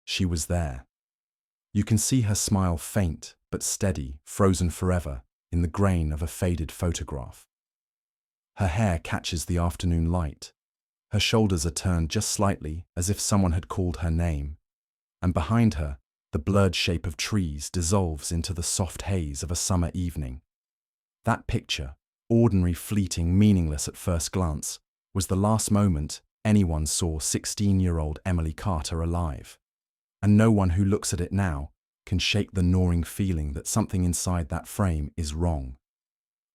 She was there. You can see her smile faint but steady, frozen forever in the grain of a faded photograph. Her hair catches the afternoon light. Her shoulders are turned just slightly as if someone had called her name. And behind her, the blurred shape of trees dissolves into the soft haze of a summer evening. That picture, ordinary, fleeting, meaningless at first glance, was the last moment anyone saw 16-year-old Emily Carter alive. And no one who looks at it now can shake the gnawing feeling that something inside that frame is wrong.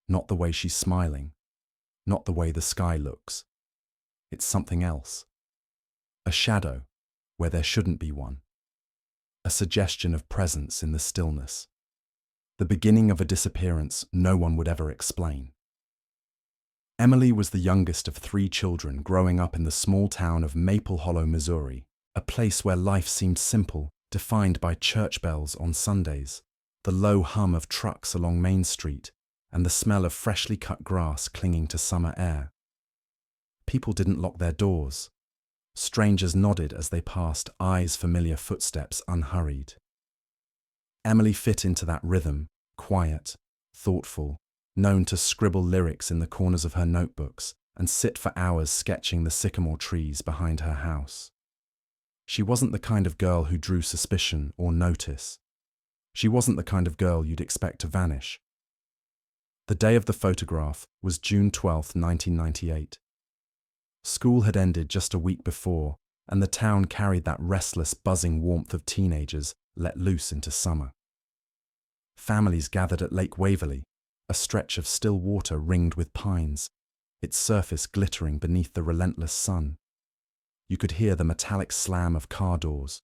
Not the way she's smiling, not the way the sky looks. It's something else. A shadow where there shouldn't be one. A suggestion of presence in the stillness. The beginning of a disappearance no one would ever explain. Emily was the youngest of 3 children growing up in the small town of Maple Hollow, Missouri, a place where life seemed simple, defined by church bells on Sundays, the low hum of trucks along Main Street, and the smell of freshly cut grass clinging to summer air. People didn't lock their doors. Strangers nodded as they passed, eyes familiar footsteps unhurried. Emily fit into that rhythm, quiet, thoughtful, known to scribble lyrics in the corners of her notebooks and sit for hours sketching the sycamore trees behind her house. She wasn't the kind of girl who drew suspicion or notice. She wasn't the kind of girl you'd expect to vanish. The day of the photograph was June 12, 1998. School had ended just a week before, and the town carried that restless, buzzing warmth of teenagers let loose into summer. Families gathered at Lake Waverly, a stretch of still water ringed with pines, its surface glittering beneath the relentless sun. You could hear the metallic slam of car doors,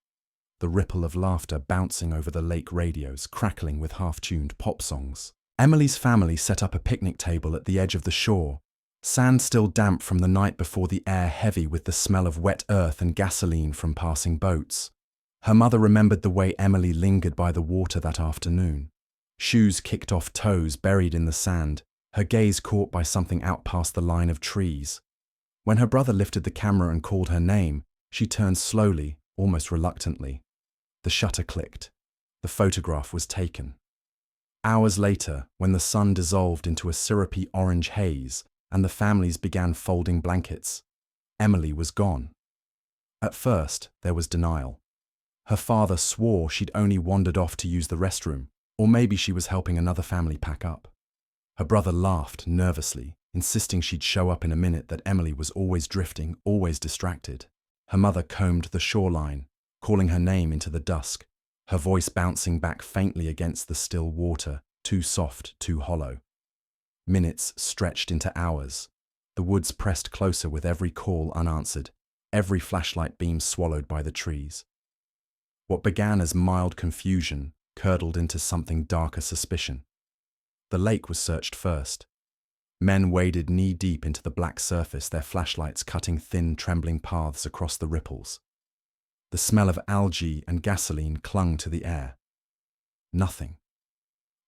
the ripple of laughter bouncing over the lake radios, crackling with half-tuned pop songs. Emily's family set up a picnic table at the edge of the shore, sand still damp from the night before, the air heavy with the smell of wet earth and gasoline from passing boats. Her mother remembered the way Emily lingered by the water that afternoon. Shoes kicked off toes buried in the sand, her gaze caught by something out past the line of trees. When her brother lifted the camera and called her name, she turned slowly, almost reluctantly. The shutter clicked. The photograph was taken. Hours later, when the sun dissolved into a syrupy orange haze and the families began folding blankets, Emily was gone. At first, there was denial. Her father swore she'd only wandered off to use the restroom, or maybe she was helping another family pack up. Her brother laughed nervously, insisting she'd show up in a minute, that Emily was always drifting, always distracted. Her mother combed the shoreline, calling her name into the dusk, her voice bouncing back faintly against the still water, too soft, too hollow. Minutes stretched into hours. The woods pressed closer with every call unanswered, every flashlight beam swallowed by the trees. What began as mild confusion curdled into something darker suspicion. The lake was searched first. Men waded knee-deep into the black surface, their flashlights cutting thin, trembling paths across the ripples. The smell of algae and gasoline clung to the air. Nothing.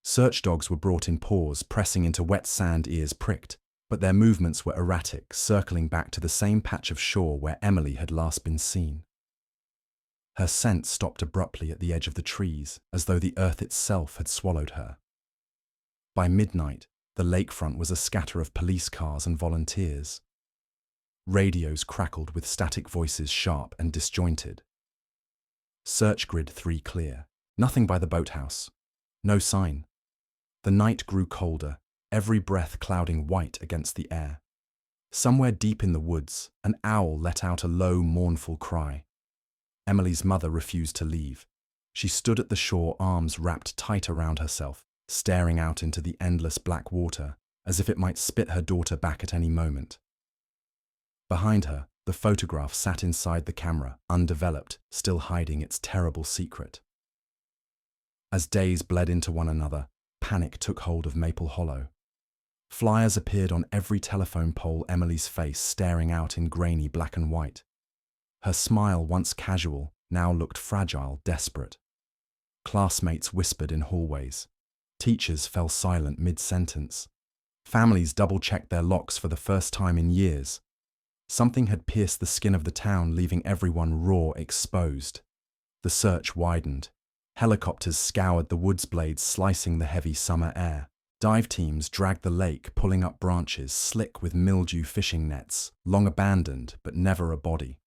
Search dogs were brought in, paws pressing into wet sand, ears pricked, but their movements were erratic, circling back to the same patch of shore where Emily had last been seen. Her scent stopped abruptly at the edge of the trees, as though the earth itself had swallowed her. By midnight, the lakefront was a scatter of police cars and volunteers. Radios crackled with static voices, sharp and disjointed. Search grid 3 clear. Nothing by the boathouse. No sign. The night grew colder, every breath clouding white against the air. Somewhere deep in the woods, an owl let out a low, mournful cry. Emily's mother refused to leave. She stood at the shore, arms wrapped tight around herself, staring out into the endless black water, as if it might spit her daughter back at any moment. Behind her, the photograph sat inside the camera, undeveloped, still hiding its terrible secret. As days bled into one another, panic took hold of Maple Hollow. Flyers appeared on every telephone pole, Emily's face staring out in grainy black and white. Her smile, once casual, now looked fragile, desperate. Classmates whispered in hallways. Teachers fell silent mid-sentence. Families double-checked their locks for the first time in years. Something had pierced the skin of the town, leaving everyone raw, exposed. The search widened. Helicopters scoured the woods blades, slicing the heavy summer air. Dive teams dragged the lake, pulling up branches slick with mildew fishing nets, long abandoned but never a body.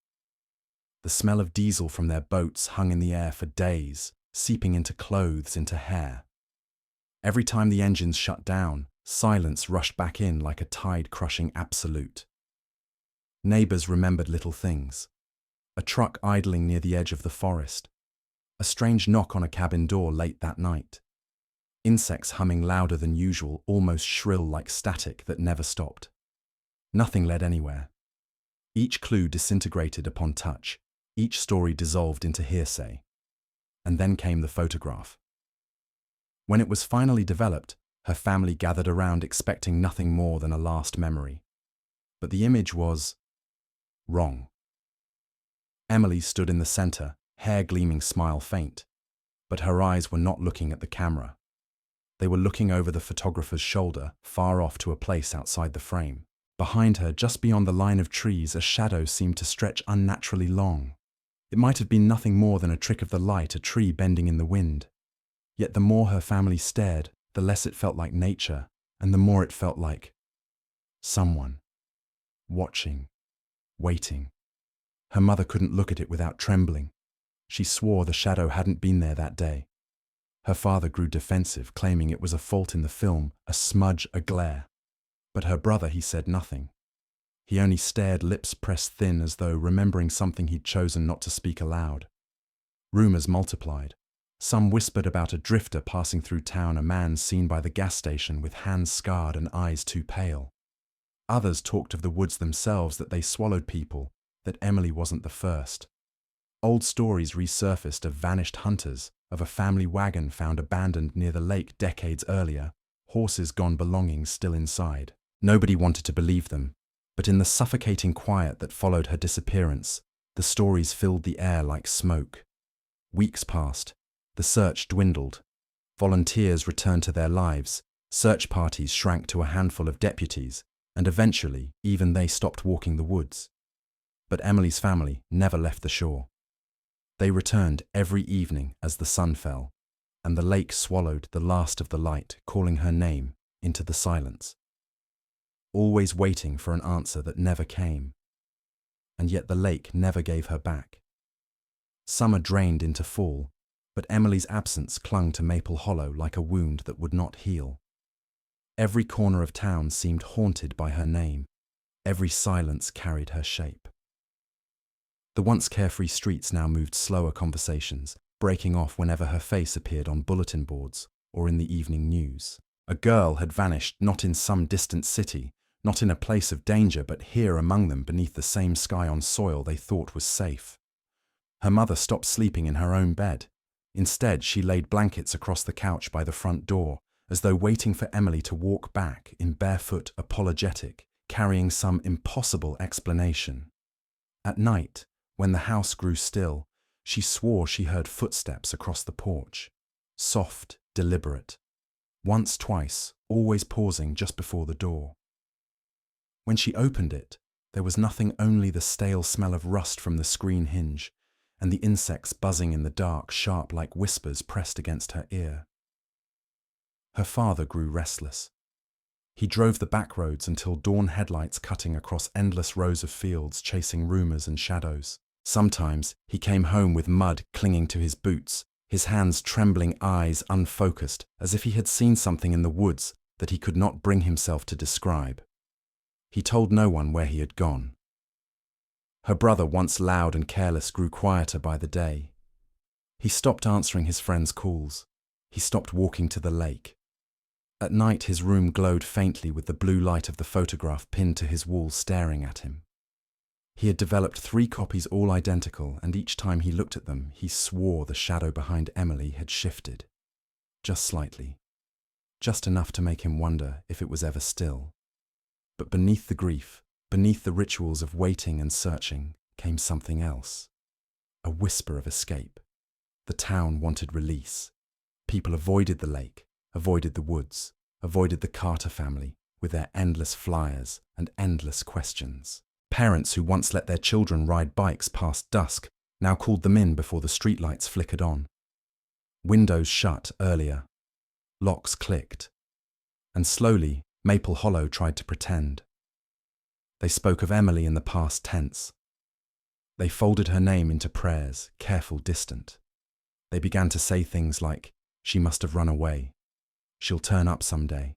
The smell of diesel from their boats hung in the air for days, seeping into clothes, into hair. Every time the engines shut down, silence rushed back in like a tide-crushing absolute. Neighbors remembered little things. A truck idling near the edge of the forest. A strange knock on a cabin door late that night. Insects humming louder than usual, almost shrill like static that never stopped. Nothing led anywhere. Each clue disintegrated upon touch. Each story dissolved into hearsay. And then came the photograph. When it was finally developed, her family gathered around expecting nothing more than a last memory. But the image was wrong. Emily stood in the center, hair gleaming, smile faint. But her eyes were not looking at the camera. They were looking over the photographer's shoulder, far off to a place outside the frame. Behind her, just beyond the line of trees, a shadow seemed to stretch unnaturally long. It might have been nothing more than a trick of the light, a tree bending in the wind. Yet the more her family stared, the less it felt like nature, and the more it felt like someone. Watching. Waiting. Her mother couldn't look at it without trembling. She swore the shadow hadn't been there that day. Her father grew defensive, claiming it was a fault in the film, a smudge, a glare. But her brother, he said nothing. He only stared, lips pressed thin as though remembering something he'd chosen not to speak aloud. Rumors multiplied. Some whispered about a drifter passing through town, a man seen by the gas station with hands scarred and eyes too pale. Others talked of the woods themselves, that they swallowed people, that Emily wasn't the first. Old stories resurfaced of vanished hunters, of a family wagon found abandoned near the lake decades earlier, horses gone, belongings still inside. Nobody wanted to believe them, but in the suffocating quiet that followed her disappearance, the stories filled the air like smoke. Weeks passed. The search dwindled. Volunteers returned to their lives. Search parties shrank to a handful of deputies, and eventually even they stopped walking the woods. But Emily's family never left the shore. They returned every evening as the sun fell, and the lake swallowed the last of the light, calling her name into the silence. Always waiting for an answer that never came. And yet the lake never gave her back. Summer drained into fall, but Emily's absence clung to Maple Hollow like a wound that would not heal. Every corner of town seemed haunted by her name. Every silence carried her shape. The once carefree streets now moved slower conversations, breaking off whenever her face appeared on bulletin boards or in the evening news. A girl had vanished, not in some distant city, not in a place of danger, but here among them beneath the same sky on soil they thought was safe. Her mother stopped sleeping in her own bed. Instead, she laid blankets across the couch by the front door, as though waiting for Emily to walk back in barefoot, apologetic, carrying some impossible explanation. At night, when the house grew still, she swore she heard footsteps across the porch. Soft, deliberate. Once, twice, always pausing just before the door. When she opened it, there was nothing, only the stale smell of rust from the screen hinge, and the insects buzzing in the dark, sharp like whispers pressed against her ear. Her father grew restless. He drove the back roads until dawn, headlights cutting across endless rows of fields, chasing rumors and shadows. Sometimes he came home with mud clinging to his boots, his hands trembling, eyes unfocused, as if he had seen something in the woods that he could not bring himself to describe. He told no one where he had gone. Her brother, once loud and careless, grew quieter by the day. He stopped answering his friends' calls. He stopped walking to the lake. At night his room glowed faintly with the blue light of the photograph pinned to his wall, staring at him. He had developed 3 copies, all identical, and each time he looked at them, he swore the shadow behind Emily had shifted. Just slightly. Just enough to make him wonder if it was ever still. But beneath the grief, beneath the rituals of waiting and searching, came something else. A whisper of escape. The town wanted release. People avoided the lake, avoided the woods, avoided the Carter family with their endless flyers and endless questions. Parents who once let their children ride bikes past dusk now called them in before the streetlights flickered on. Windows shut earlier. Locks clicked. And slowly, Maple Hollow tried to pretend. They spoke of Emily in the past tense. They folded her name into prayers, careful, distant. They began to say things like, "She must have run away. She'll turn up someday."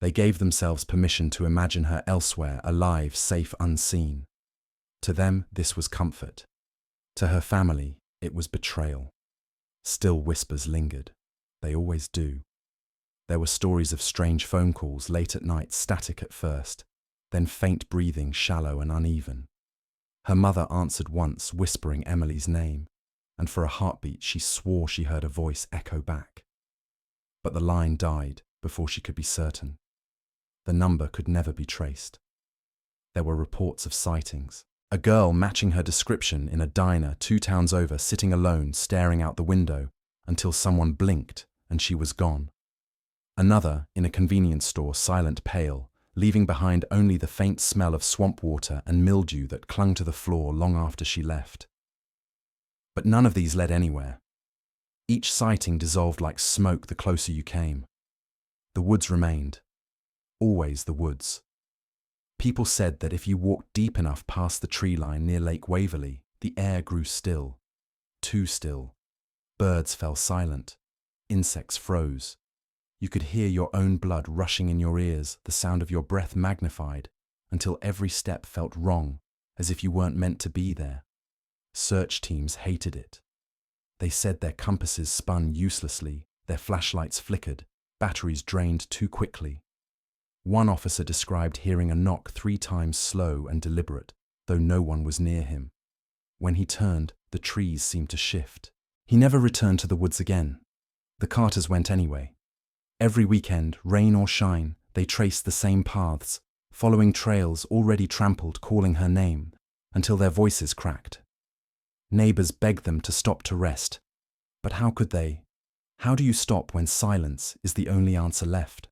They gave themselves permission to imagine her elsewhere, alive, safe, unseen. To them, this was comfort. To her family, it was betrayal. Still whispers lingered. They always do. There were stories of strange phone calls late at night, static at first, then faint breathing, shallow and uneven. Her mother answered once, whispering Emily's name, and for a heartbeat she swore she heard a voice echo back. But the line died before she could be certain. The number could never be traced. There were reports of sightings. A girl matching her description in a diner 2 towns over, sitting alone, staring out the window, until someone blinked and she was gone. Another in a convenience store, silent, pale, leaving behind only the faint smell of swamp water and mildew that clung to the floor long after she left. But none of these led anywhere. Each sighting dissolved like smoke the closer you came. The woods remained. Always the woods. People said that if you walked deep enough past the tree line near Lake Waverley, the air grew still. Too still. Birds fell silent. Insects froze. You could hear your own blood rushing in your ears, the sound of your breath magnified, until every step felt wrong, as if you weren't meant to be there. Search teams hated it. They said their compasses spun uselessly, their flashlights flickered, batteries drained too quickly. One officer described hearing a knock 3 times, slow and deliberate, though no one was near him. When he turned, the trees seemed to shift. He never returned to the woods again. The Carters went anyway. Every weekend, rain or shine, they traced the same paths, following trails already trampled, calling her name, until their voices cracked. Neighbors begged them to stop to rest. But how could they? How do you stop when silence is the only answer left?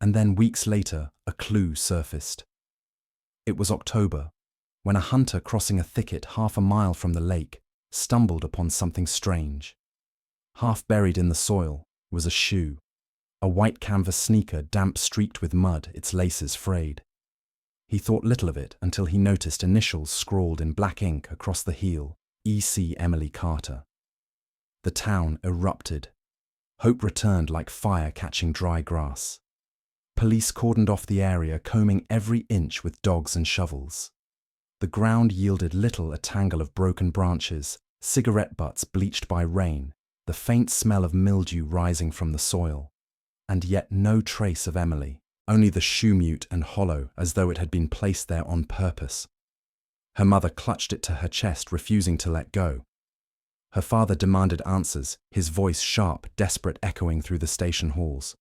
And then weeks later, a clue surfaced. It was October, when a hunter crossing a thicket half a mile from the lake stumbled upon something strange. Half buried in the soil was a shoe. A white canvas sneaker, damp, streaked with mud, its laces frayed. He thought little of it until he noticed initials scrawled in black ink across the heel, E.C. Emily Carter. The town erupted. Hope returned like fire catching dry grass. Police cordoned off the area, combing every inch with dogs and shovels. The ground yielded little, a tangle of broken branches, cigarette butts bleached by rain, the faint smell of mildew rising from the soil. And yet no trace of Emily, only the shoe mute and hollow, as though it had been placed there on purpose. Her mother clutched it to her chest, refusing to let go. Her father demanded answers, his voice sharp, desperate, echoing through the station halls.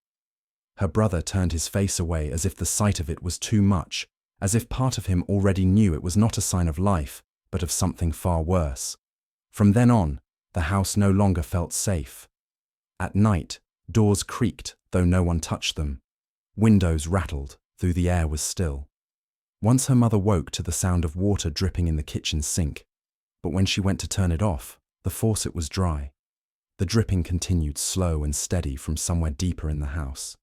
Her brother turned his face away as if the sight of it was too much, as if part of him already knew it was not a sign of life, but of something far worse. From then on, the house no longer felt safe. At night, doors creaked, though no one touched them. Windows rattled, though the air was still. Once her mother woke to the sound of water dripping in the kitchen sink, but when she went to turn it off, the faucet was dry. The dripping continued, slow and steady, from somewhere deeper in the house.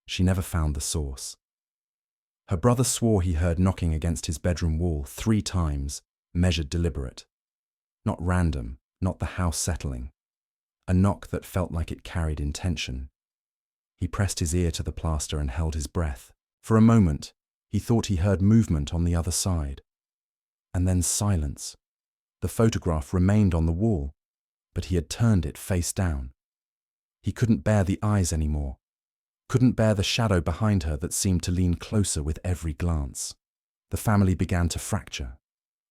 She never found the source. Her brother swore he heard knocking against his bedroom wall 3 times, measured, deliberate. Not random, not the house settling. A knock that felt like it carried intention. He pressed his ear to the plaster and held his breath. For a moment, he thought he heard movement on the other side. And then silence. The photograph remained on the wall, but he had turned it face down. He couldn't bear the eyes anymore. Couldn't bear the shadow behind her that seemed to lean closer with every glance. The family began to fracture.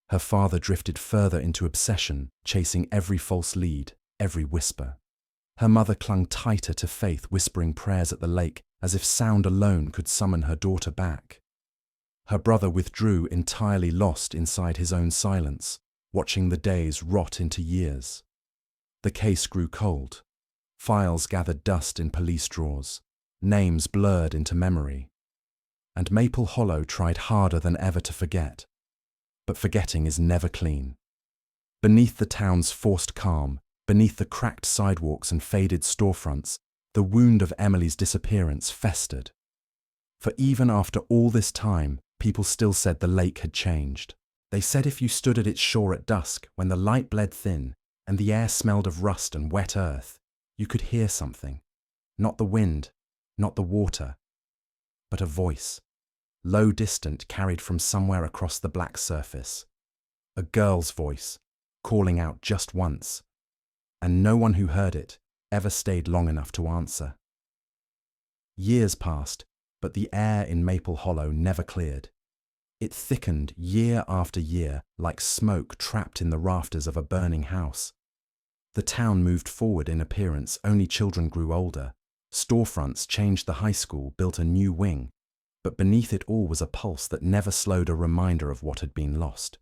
Her father drifted further into obsession, chasing every false lead, every whisper. Her mother clung tighter to faith, whispering prayers at the lake, as if sound alone could summon her daughter back. Her brother withdrew, entirely lost inside his own silence, watching the days rot into years. The case grew cold. Files gathered dust in police drawers. Names blurred into memory. And Maple Hollow tried harder than ever to forget. But forgetting is never clean. Beneath the town's forced calm, beneath the cracked sidewalks and faded storefronts, the wound of Emily's disappearance festered. For even after all this time, people still said the lake had changed. They said if you stood at its shore at dusk, when the light bled thin and the air smelled of rust and wet earth, you could hear something. Not the wind, not the water, but a voice, low, distant, carried from somewhere across the black surface. A girl's voice, calling out just once, and no one who heard it ever stayed long enough to answer. Years passed, but the air in Maple Hollow never cleared. It thickened year after year like smoke trapped in the rafters of a burning house. The town moved forward in appearance, only children grew older. Storefronts changed, the high school built a new wing, but beneath it all was a pulse that never slowed, a reminder of what had been lost.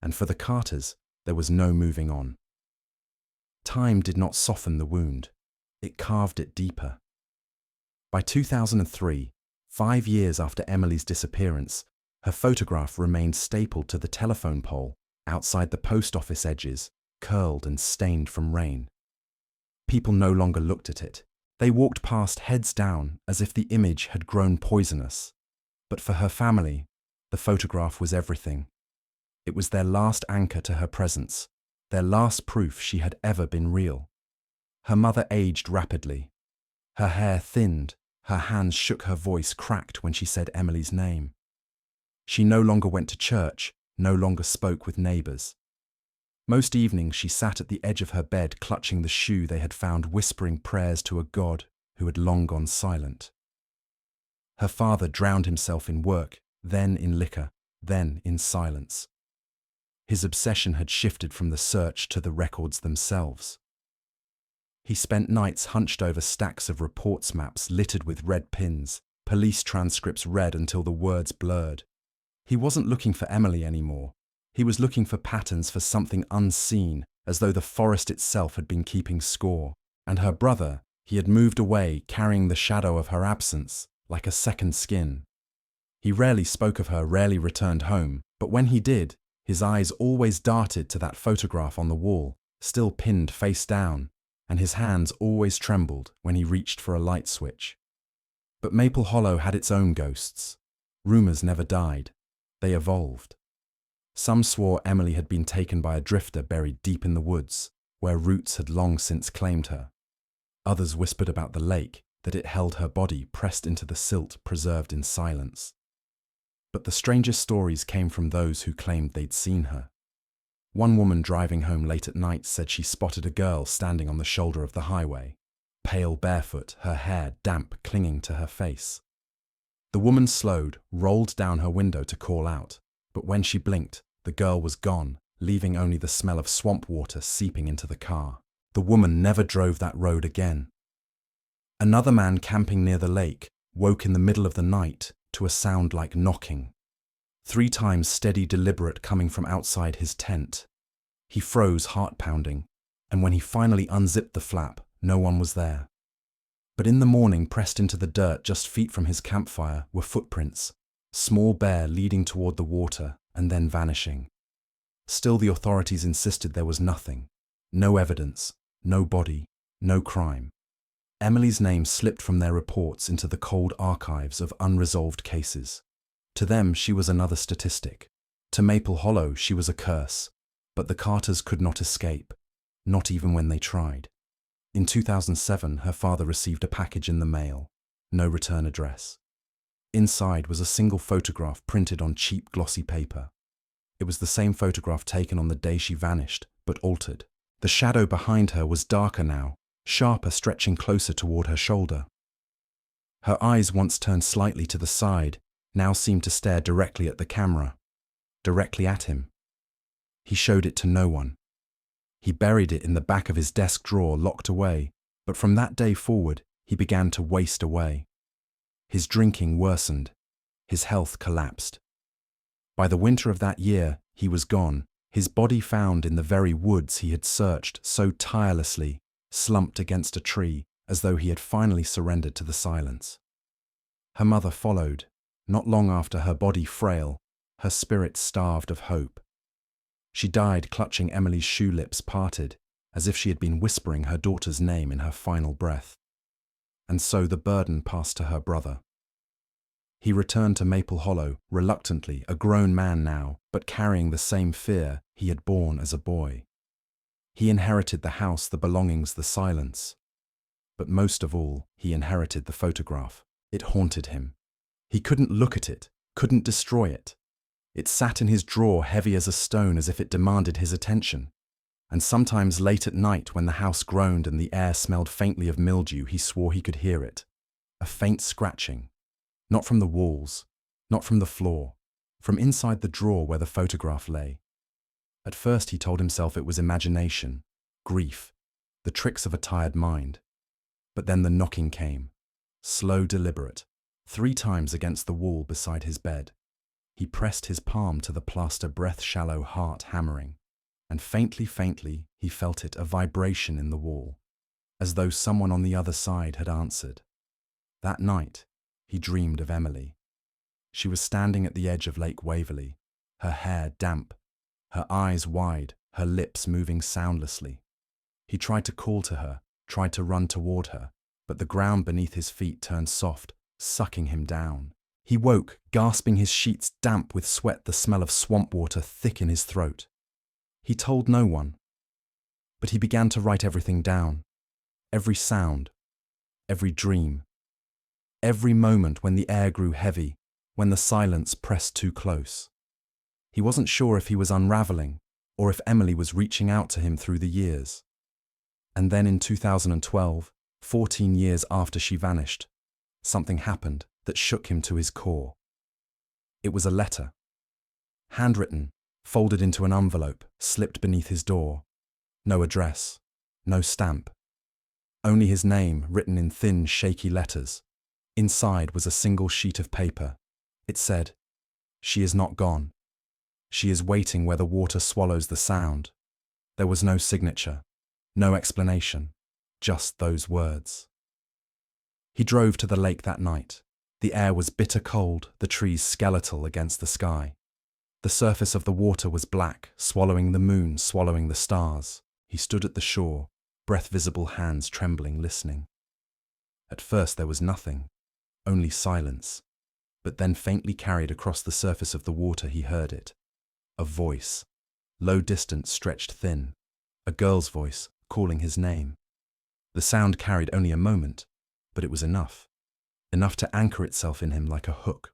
And for the Carters, there was no moving on. Time did not soften the wound, it carved it deeper. By 2003, 5 years after Emily's disappearance, her photograph remained stapled to the telephone pole outside the post office edges, curled and stained from rain. People no longer looked at it. They walked past heads down as if the image had grown poisonous. But for her family, the photograph was everything. It was their last anchor to her presence, their last proof she had ever been real. Her mother aged rapidly. Her hair thinned, her hands shook, her voice cracked when she said Emily's name. She no longer went to church, no longer spoke with neighbors. Most evenings she sat at the edge of her bed, clutching the shoe they had found, whispering prayers to a God who had long gone silent. Her father drowned himself in work, then in liquor, then in silence. His obsession had shifted from the search to the records themselves. He spent nights hunched over stacks of reports maps littered with red pins, police transcripts read until the words blurred. He wasn't looking for Emily anymore. He was looking for patterns, for something unseen, as though the forest itself had been keeping score. And her brother, he had moved away, carrying the shadow of her absence, like a second skin. He rarely spoke of her, rarely returned home, but when he did, his eyes always darted to that photograph on the wall, still pinned face down, and his hands always trembled when he reached for a light switch. But Maple Hollow had its own ghosts. Rumors never died. They evolved. Some swore Emily had been taken by a drifter buried deep in the woods, where roots had long since claimed her. Others whispered about the lake, that it held her body pressed into the silt, preserved in silence. But the strangest stories came from those who claimed they'd seen her. One woman driving home late at night said she spotted a girl standing on the shoulder of the highway, pale, barefoot, her hair damp clinging to her face. The woman slowed, rolled down her window to call out, but when she blinked, the girl was gone, leaving only the smell of swamp water seeping into the car. The woman never drove that road again. Another man camping near the lake woke in the middle of the night to a sound like knocking. 3 times steady, deliberate, coming from outside his tent. He froze, heart pounding, and when he finally unzipped the flap, no one was there. But in the morning, pressed into the dirt just feet from his campfire, were footprints, small, bare, leading toward the water and then vanishing. Still, the authorities insisted there was nothing. No evidence, no body, no crime. Emily's name slipped from their reports into the cold archives of unresolved cases. To them, she was another statistic. To Maple Hollow, she was a curse. But the Carters could not escape, not even when they tried. In 2007, her father received a package in the mail, no return address. Inside was a single photograph printed on cheap, glossy paper. It was the same photograph taken on the day she vanished, but altered. The shadow behind her was darker now, sharper, stretching closer toward her shoulder. Her eyes, once turned slightly to the side, now seemed to stare directly at the camera, directly at him. He showed it to no one. He buried it in the back of his desk drawer, locked away, but from that day forward, he began to waste away. His drinking worsened. His health collapsed. By the winter of that year, he was gone, his body found in the very woods he had searched so tirelessly, slumped against a tree, as though he had finally surrendered to the silence. Her mother followed, not long after, her body frail, her spirit starved of hope. She died clutching Emily's shoe lips parted, as if she had been whispering her daughter's name in her final breath. And so the burden passed to her brother. He returned to Maple Hollow, reluctantly, a grown man now, but carrying the same fear he had borne as a boy. He inherited the house, the belongings, the silence. But most of all, he inherited the photograph. It haunted him. He couldn't look at it, couldn't destroy it. It sat in his drawer heavy as a stone, as if it demanded his attention. And sometimes late at night, when the house groaned and the air smelled faintly of mildew, he swore he could hear it. A faint scratching. Not from the walls, not from the floor, from inside the drawer where the photograph lay. At first he told himself it was imagination, grief, the tricks of a tired mind. But then the knocking came, slow, deliberate, 3 times against the wall beside his bed. He pressed his palm to the plaster, breath-shallow, heart hammering, and faintly, he felt it, a vibration in the wall, as though someone on the other side had answered. That night, he dreamed of Emily. She was standing at the edge of Lake Waverley, her hair damp, her eyes wide, her lips moving soundlessly. He tried to call to her, tried to run toward her, but the ground beneath his feet turned soft, sucking him down. He woke, gasping, his sheets damp with sweat, the smell of swamp water thick in his throat. He told no one, but he began to write everything down, every sound, every dream. Every moment when the air grew heavy, when the silence pressed too close. He wasn't sure if he was unraveling, or if Emily was reaching out to him through the years. And then in 2012, 14 years after she vanished, something happened that shook him to his core. It was a letter. Handwritten, folded into an envelope, slipped beneath his door. No address, no stamp. Only his name written in thin, shaky letters. Inside was a single sheet of paper. It said, "She is not gone. She is waiting where the water swallows the sound." There was no signature, no explanation, just those words. He drove to the lake that night. The air was bitter cold, the trees skeletal against the sky. The surface of the water was black, swallowing the moon, swallowing the stars. He stood at the shore, breath-visible hands trembling, listening. At first there was nothing. Only silence, but then faintly carried across the surface of the water he heard it. A voice, low, distant, stretched thin. A girl's voice, calling his name. The sound carried only a moment, but it was enough. Enough to anchor itself in him like a hook.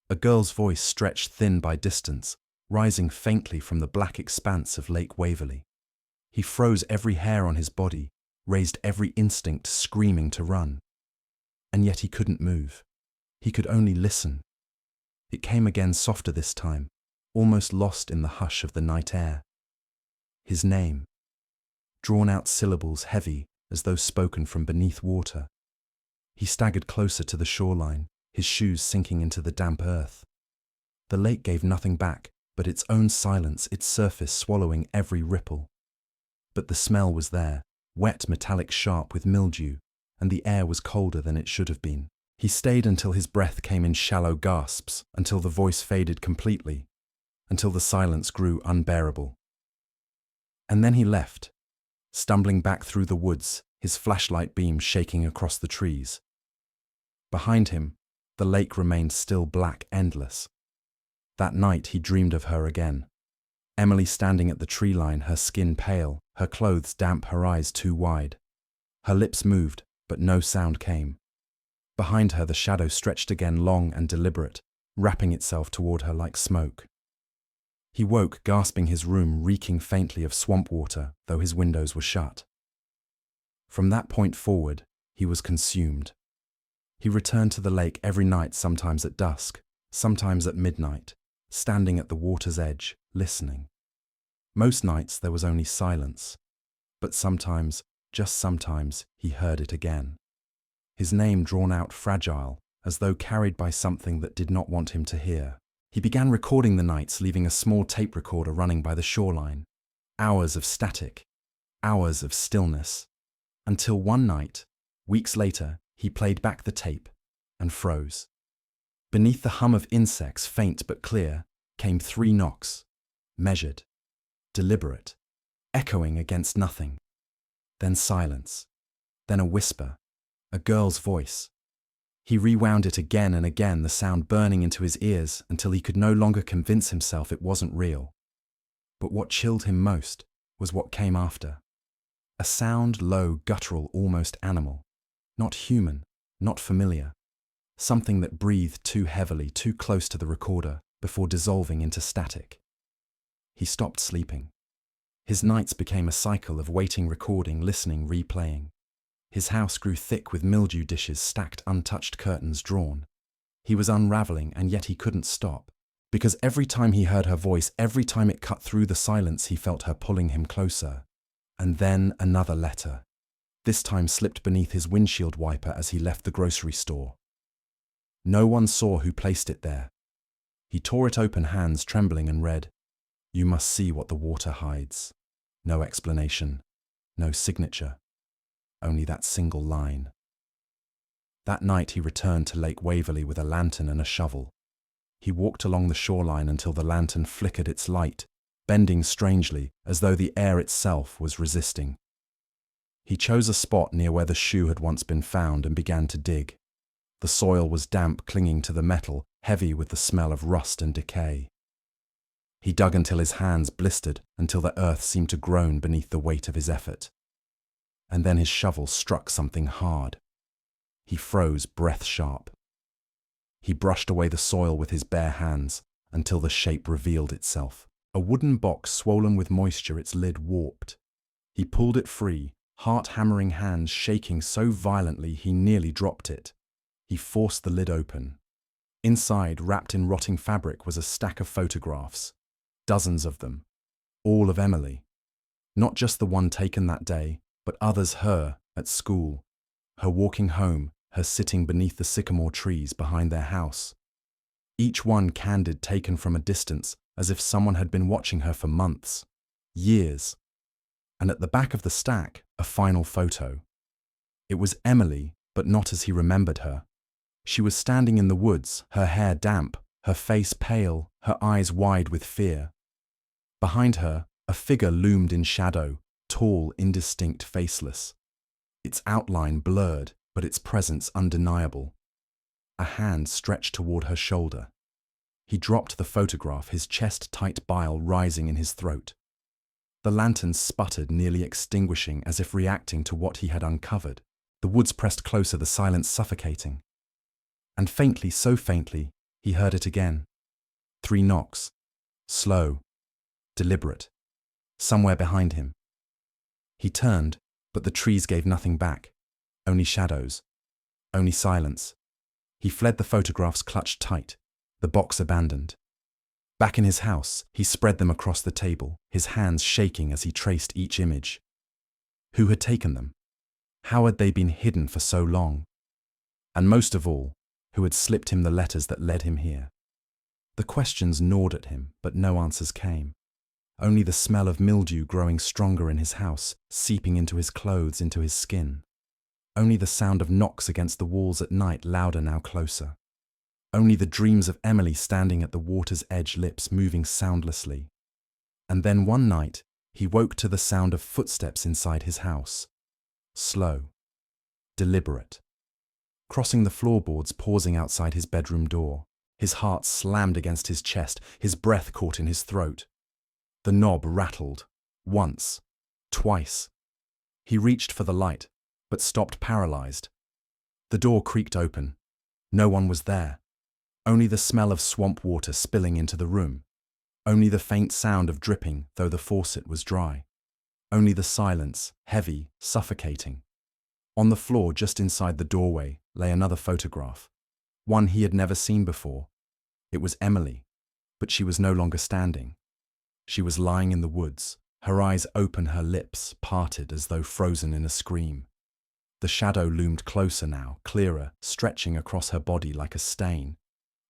A girl's voice stretched thin by distance, rising faintly from the black expanse of Lake Waverley. He froze every hair on his body, raised every instinct, screaming to run. And yet he couldn't move. He could only listen. It came again, softer this time, almost lost in the hush of the night air. His name. Drawn-out syllables, heavy, as though spoken from beneath water. He staggered closer to the shoreline, his shoes sinking into the damp earth. The lake gave nothing back, but its own silence, its surface swallowing every ripple. But the smell was there, wet, metallic, sharp with mildew, and the air was colder than it should have been. He stayed until his breath came in shallow gasps, until the voice faded completely, until the silence grew unbearable. And then he left, stumbling back through the woods, his flashlight beam shaking across the trees. Behind him, the lake remained still, black, endless. That night he dreamed of her again. Emily standing at the tree line, her skin pale, her clothes damp, her eyes too wide. Her lips moved, but no sound came. Behind her the shadow stretched again, long and deliberate, wrapping itself toward her like smoke. He woke, gasping, his room reeking faintly of swamp water, though his windows were shut. From that point forward, he was consumed. He returned to the lake every night, sometimes at dusk, sometimes at midnight, standing at the water's edge, listening. Most nights there was only silence, but sometimes, just sometimes, he heard it again. His name drawn out, fragile, as though carried by something that did not want him to hear. He began recording the nights, leaving a small tape recorder running by the shoreline. Hours of static, hours of stillness, until one night, weeks later, he played back the tape and froze. Beneath the hum of insects, faint but clear, came 3 knocks, measured, deliberate, echoing against nothing. Then silence. Then a whisper, a girl's voice. He rewound it again and again, the sound burning into his ears until he could no longer convince himself it wasn't real. But what chilled him most was what came after. A sound, low, guttural, almost animal. Not human, not familiar. Something that breathed too heavily, too close to the recorder, before dissolving into static. He stopped sleeping. His nights became a cycle of waiting, recording, listening, replaying. His house grew thick with mildew dishes stacked, untouched curtains drawn. He was unraveling, and yet he couldn't stop. Because every time he heard her voice, every time it cut through the silence, he felt her pulling him closer. And then another letter. This time slipped beneath his windshield wiper as he left the grocery store. No one saw who placed it there. He tore it open, hands trembling, and read, "You must see what the water hides." No explanation, no signature, only that single line. That night he returned to Lake Waverley with a lantern and a shovel. He walked along the shoreline until the lantern flickered its light, bending strangely as though the air itself was resisting. He chose a spot near where the shoe had once been found and began to dig. The soil was damp, clinging to the metal, heavy with the smell of rust and decay. He dug until his hands blistered, until the earth seemed to groan beneath the weight of his effort. And then his shovel struck something hard. He froze, breath sharp. He brushed away the soil with his bare hands until the shape revealed itself. A wooden box swollen with moisture, its lid warped. He pulled it free, heart-hammering hands shaking so violently he nearly dropped it. He forced the lid open. Inside, wrapped in rotting fabric, was a stack of photographs. Dozens of them. All of Emily. Not just the one taken that day, but others, her at school, her walking home, her sitting beneath the sycamore trees behind their house. Each one candid, taken from a distance, as if someone had been watching her for months, years. And at the back of the stack, a final photo. It was Emily, but not as he remembered her. She was standing in the woods, her hair damp, her face pale, her eyes wide with fear. Behind her, a figure loomed in shadow, tall, indistinct, faceless. Its outline blurred, but its presence undeniable. A hand stretched toward her shoulder. He dropped the photograph, his chest-tight bile rising in his throat. The lantern sputtered, nearly extinguishing, as if reacting to what he had uncovered. The woods pressed closer, the silence suffocating. And faintly, so faintly, he heard it again. 3 knocks. Slow. Deliberate. Somewhere behind him. He turned, but the trees gave nothing back. Only shadows. Only silence. He fled, the photographs clutched tight, the box abandoned. Back in his house, he spread them across the table, his hands shaking as he traced each image. Who had taken them? How had they been hidden for so long? And most of all, who had slipped him the letters that led him here? The questions gnawed at him, but no answers came. Only the smell of mildew growing stronger in his house, seeping into his clothes, into his skin. Only the sound of knocks against the walls at night, louder now, closer. Only the dreams of Emily standing at the water's edge, lips moving soundlessly. And then one night, he woke to the sound of footsteps inside his house. Slow. Deliberate. Crossing the floorboards, pausing outside his bedroom door. His heart slammed against his chest, his breath caught in his throat. The knob rattled. Once. Twice. He reached for the light, but stopped, paralyzed. The door creaked open. No one was there. Only the smell of swamp water spilling into the room. Only the faint sound of dripping, though the faucet was dry. Only the silence, heavy, suffocating. On the floor just inside the doorway lay another photograph. One he had never seen before. It was Emily, but she was no longer standing. She was lying in the woods, her eyes open, her lips parted as though frozen in a scream. The shadow loomed closer now, clearer, stretching across her body like a stain,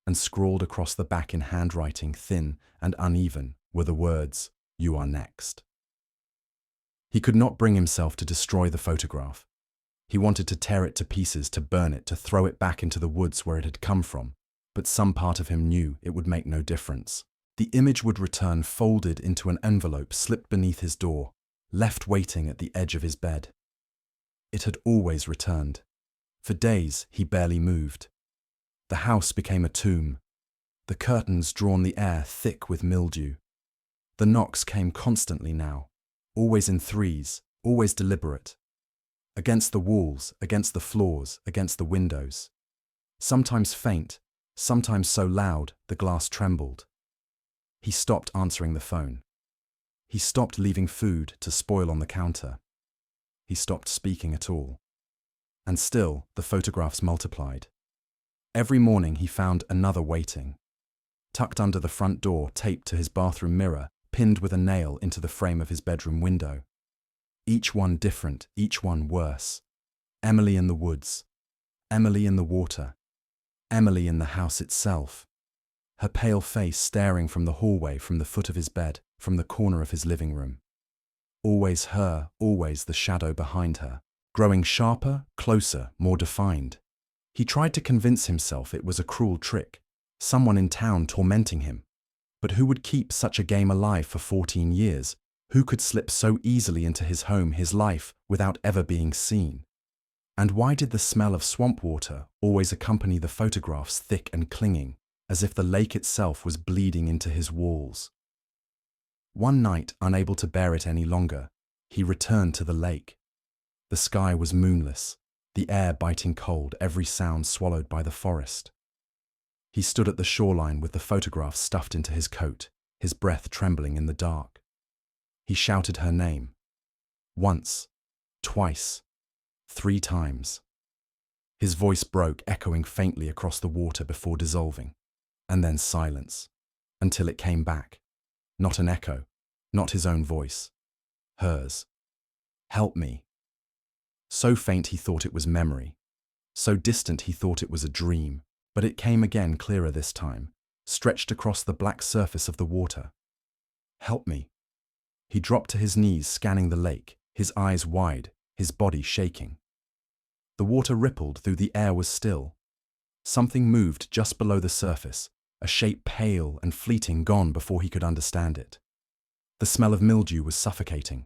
and scrawled across the back in handwriting, thin and uneven, were the words, "You are next." He could not bring himself to destroy the photograph. He wanted to tear it to pieces, to burn it, to throw it back into the woods where it had come from, but some part of him knew it would make no difference. The image would return folded into an envelope slipped beneath his door, left waiting at the edge of his bed. It had always returned. For days, he barely moved. The house became a tomb. The curtains drawn the air thick with mildew. The knocks came constantly now, always in threes, always deliberate. Against the walls, against the floors, against the windows. Sometimes faint, sometimes so loud the glass trembled. He stopped answering the phone. He stopped leaving food to spoil on the counter. He stopped speaking at all. And still, the photographs multiplied. Every morning he found another waiting. Tucked under the front door, taped to his bathroom mirror, pinned with a nail into the frame of his bedroom window. Each one different, each one worse. Emily in the woods. Emily in the water. Emily in the house itself. Her pale face staring from the hallway, from the foot of his bed, from the corner of his living room. Always her, always the shadow behind her, growing sharper, closer, more defined. He tried to convince himself it was a cruel trick, someone in town tormenting him. But who would keep such a game alive for 14 years? Who could slip so easily into his home, his life, without ever being seen? And why did the smell of swamp water always accompany the photographs, thick and clinging, as if the lake itself was bleeding into his walls? One night, unable to bear it any longer, he returned to the lake. The sky was moonless, the air biting cold, every sound swallowed by the forest. He stood at the shoreline with the photographs stuffed into his coat, his breath trembling in the dark. He shouted her name. Once, twice, 3 times. His voice broke, echoing faintly across the water before dissolving, and then silence, until it came back. Not an echo, not his own voice. Hers. Help me. So faint he thought it was memory. So distant he thought it was a dream. But it came again, clearer this time, stretched across the black surface of the water. Help me. He dropped to his knees, scanning the lake, his eyes wide, his body shaking. The water rippled, though the air was still. Something moved just below the surface, a shape pale and fleeting, gone before he could understand it. The smell of mildew was suffocating.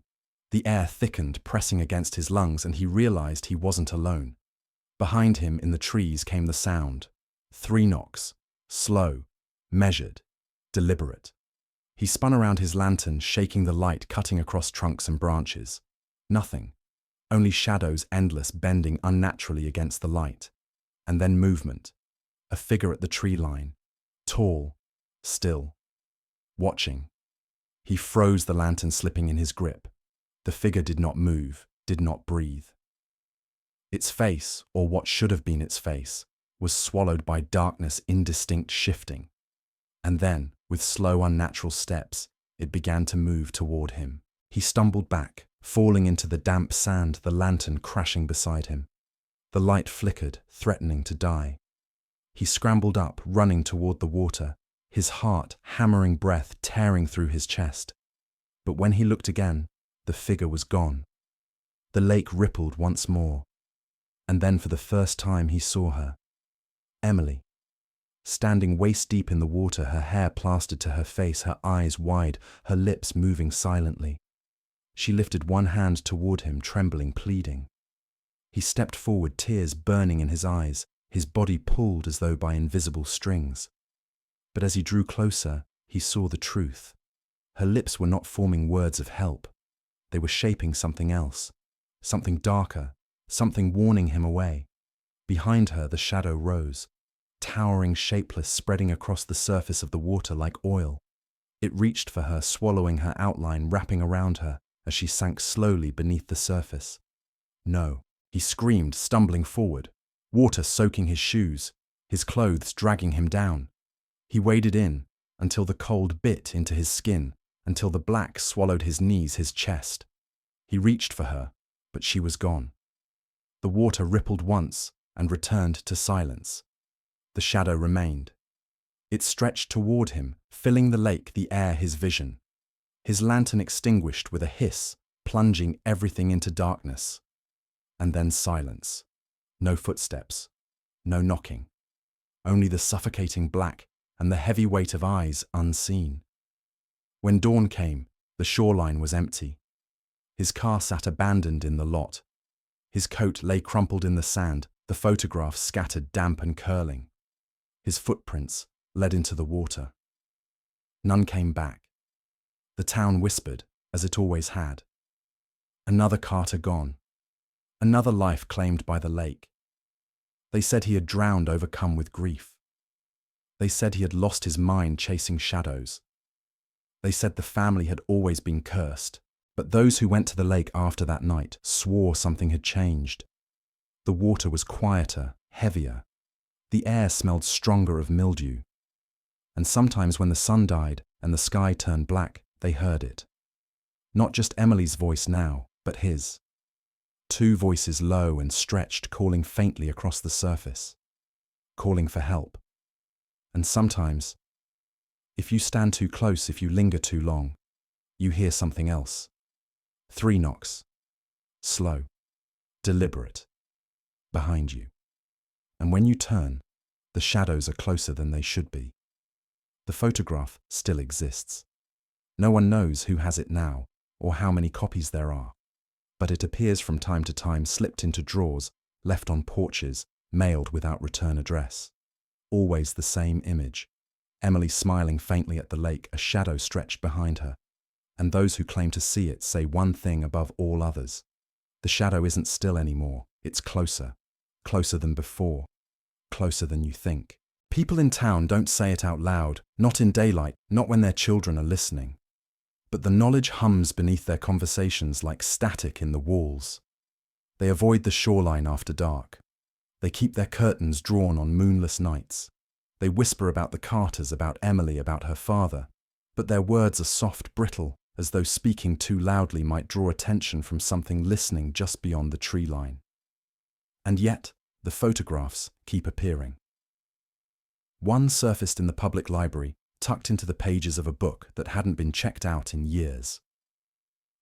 The air thickened, pressing against his lungs, and he realized he wasn't alone. Behind him in the trees came the sound. 3 knocks, slow, measured, deliberate. He spun around his lantern, shaking the light, cutting across trunks and branches. Nothing. Only shadows, endless, bending unnaturally against the light. And then movement. A figure at the tree line. Tall, still. Watching. He froze, the lantern slipping in his grip. The figure did not move, did not breathe. Its face, or what should have been its face, was swallowed by darkness, indistinct, shifting. And then, with slow, unnatural steps, it began to move toward him. He stumbled back, falling into the damp sand, the lantern crashing beside him. The light flickered, threatening to die. He scrambled up, running toward the water, his heart, hammering breath, tearing through his chest. But when he looked again, the figure was gone. The lake rippled once more. And then for the first time he saw her. Emily. Standing waist-deep in the water, her hair plastered to her face, her eyes wide, her lips moving silently. She lifted one hand toward him, trembling, pleading. He stepped forward, tears burning in his eyes, his body pulled as though by invisible strings. But as he drew closer, he saw the truth. Her lips were not forming words of help. They were shaping something else, something darker, something warning him away. Behind her, the shadow rose, towering, shapeless, spreading across the surface of the water like oil. It reached for her, swallowing her outline, wrapping around her as she sank slowly beneath the surface. No, he screamed, stumbling forward, water soaking his shoes, his clothes dragging him down. He waded in until the cold bit into his skin, until the black swallowed his knees, his chest. He reached for her, but she was gone. The water rippled once and returned to silence. The shadow remained. It stretched toward him, filling the lake, the air, his vision. His lantern extinguished with a hiss, plunging everything into darkness. And then silence. No footsteps. No knocking. Only the suffocating black and the heavy weight of eyes unseen. When dawn came, the shoreline was empty. His car sat abandoned in the lot. His coat lay crumpled in the sand, the photographs scattered damp and curling. His footprints led into the water. None came back. The town whispered, as it always had. Another Carter gone. Another life claimed by the lake. They said he had drowned, overcome with grief. They said he had lost his mind chasing shadows. They said the family had always been cursed, but those who went to the lake after that night swore something had changed. The water was quieter, heavier. The air smelled stronger of mildew. And sometimes when the sun died and the sky turned black, they heard it. Not just Emily's voice now, but his. Two voices, low and stretched, calling faintly across the surface. Calling for help. And sometimes, if you stand too close, if you linger too long, you hear something else. 3 knocks. Slow. Deliberate. Behind you. And when you turn, the shadows are closer than they should be. The photograph still exists. No one knows who has it now, or how many copies there are. But it appears from time to time slipped into drawers, left on porches, mailed without return address. Always the same image. Emily smiling faintly at the lake, a shadow stretched behind her. And those who claim to see it say one thing above all others. The shadow isn't still anymore, it's closer. Closer than before. Closer than you think. People in town don't say it out loud, not in daylight, not when their children are listening. But the knowledge hums beneath their conversations like static in the walls. They avoid the shoreline after dark. They keep their curtains drawn on moonless nights. They whisper about the Carters, about Emily, about her father. But their words are soft, brittle, as though speaking too loudly might draw attention from something listening just beyond the tree line. And yet, the photographs keep appearing. One surfaced in the public library, tucked into the pages of a book that hadn't been checked out in years.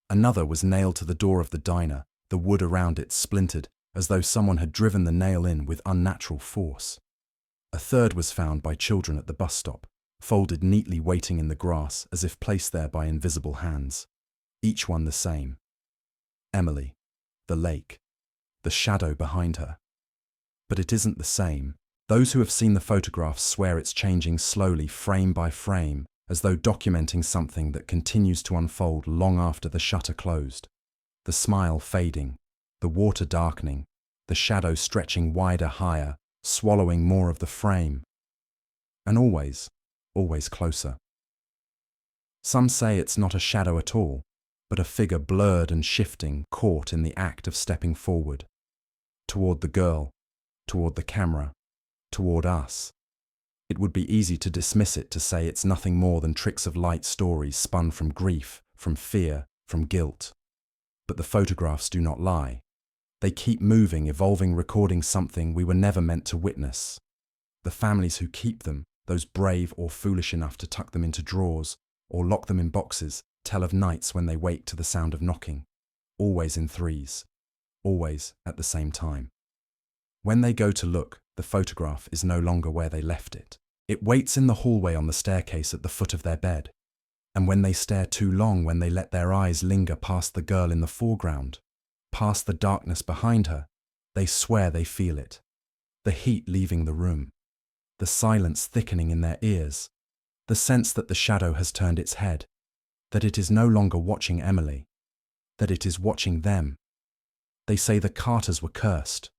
Another was nailed to the door of the diner, the wood around it splintered, as though someone had driven the nail in with unnatural force. A third was found by children at the bus stop, folded neatly, waiting in the grass as if placed there by invisible hands. Each one the same. Emily, the lake, the shadow behind her. But it isn't the same. Those who have seen the photographs swear it's changing slowly, frame by frame, as though documenting something that continues to unfold long after the shutter closed. The smile fading, the water darkening, the shadow stretching wider, higher, swallowing more of the frame. And always, always closer. Some say it's not a shadow at all, but a figure blurred and shifting, caught in the act of stepping forward. Toward the girl, toward the camera, toward us. It would be easy to dismiss it, to say it's nothing more than tricks of light, stories spun from grief, from fear, from guilt. But the photographs do not lie. They keep moving, evolving, recording something we were never meant to witness. The families who keep them, those brave or foolish enough to tuck them into drawers or lock them in boxes, tell of nights when they wake to the sound of knocking, always in threes, always at the same time. When they go to look, the photograph is no longer where they left it. It waits in the hallway on the staircase at the foot of their bed. And when they stare too long, when they let their eyes linger past the girl in the foreground, past the darkness behind her, they swear they feel it. The heat leaving the room, the silence thickening in their ears, the sense that the shadow has turned its head, that it is no longer watching Emily, that it is watching them. They say the Carters were cursed,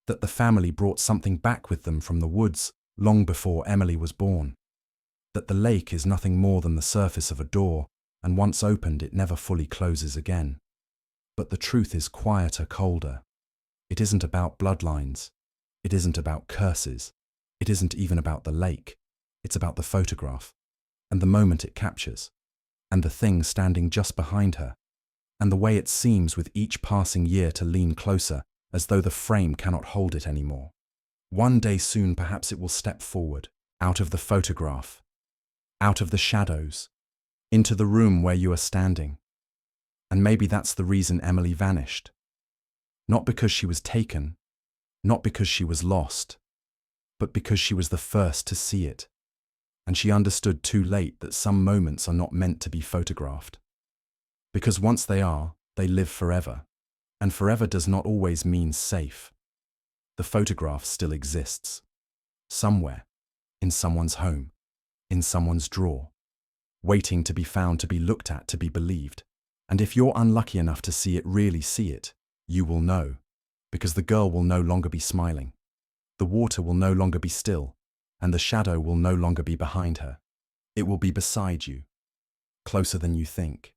that the family brought something back with them from the woods long before Emily was born, that the lake is nothing more than the surface of a door, and once opened it never fully closes again. But the truth is quieter, colder. It isn't about bloodlines. It isn't about curses. It isn't even about the lake. It's about the photograph, and the moment it captures, and the thing standing just behind her, and the way it seems with each passing year to lean closer, as though the frame cannot hold it anymore. One day soon perhaps it will step forward, out of the photograph, out of the shadows, into the room where you are standing. And maybe that's the reason Emily vanished. Not because she was taken, not because she was lost, but because she was the first to see it, and she understood too late that some moments are not meant to be photographed. Because once they are, they live forever, and forever does not always mean safe. The photograph still exists. Somewhere, in someone's home, in someone's drawer, waiting to be found, to be looked at, to be believed. And if you're unlucky enough to see it, really see it, you will know, because the girl will no longer be smiling. The water will no longer be still, and the shadow will no longer be behind her. It will be beside you, closer than you think.